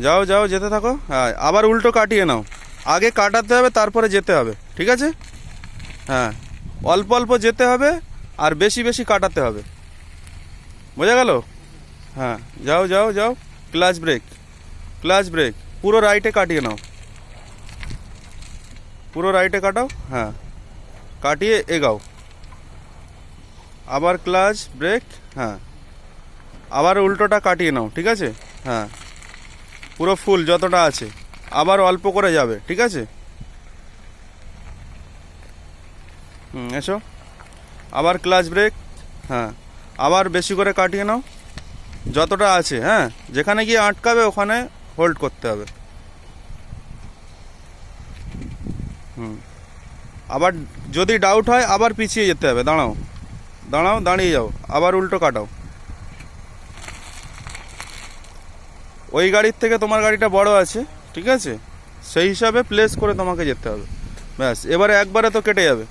যাও যাও, যেতে থাকো। হ্যাঁ, আবার উল্টো কাটিয়ে নাও। আগে কাটাতে হবে, তারপরে যেতে হবে, ঠিক আছে? হ্যাঁ, অল্প অল্প যেতে হবে আর বেশি বেশি কাটাতে হবে। বোঝা গেল? হ্যাঁ, যাও যাও যাও। Clutch brake, clutch brake. পুরো রাইটে কাটিয়ে নাও, পুরো রাইটে কাটাও। হ্যাঁ, কাটিয়ে এগাও। আবার ক্লাচ ব্রেক। হ্যাঁ, আবার উল্টোটা কাটিয়ে নাও, ঠিক আছে? হ্যাঁ, পুরো ফুল যতটা আছে। আবার অল্প করে যাবে, ঠিক আছে? এসো। আবার ক্লাচ ব্রেক। হ্যাঁ, আবার বেশি করে কাটিয়ে নাও যতটা আছে। হ্যাঁ, যেখানে গিয়ে আটকাবে ওখানে হোল্ড করতে হবে। আবার যদি ডাউট হয় আবার পিছিয়ে যেতে হবে। দাঁড়াও দাঁড়াও, দাঁড়িয়ে যাও, আবার উল্টো কাটাও। ওই গাড়ির থেকে তোমার গাড়িটা বড় আছে, ঠিক আছে? সেই হিসাবে প্লেস করে তোমাকে যেতে হবে। ব্যাস, এবারে একবারে তো কেটে যাবে।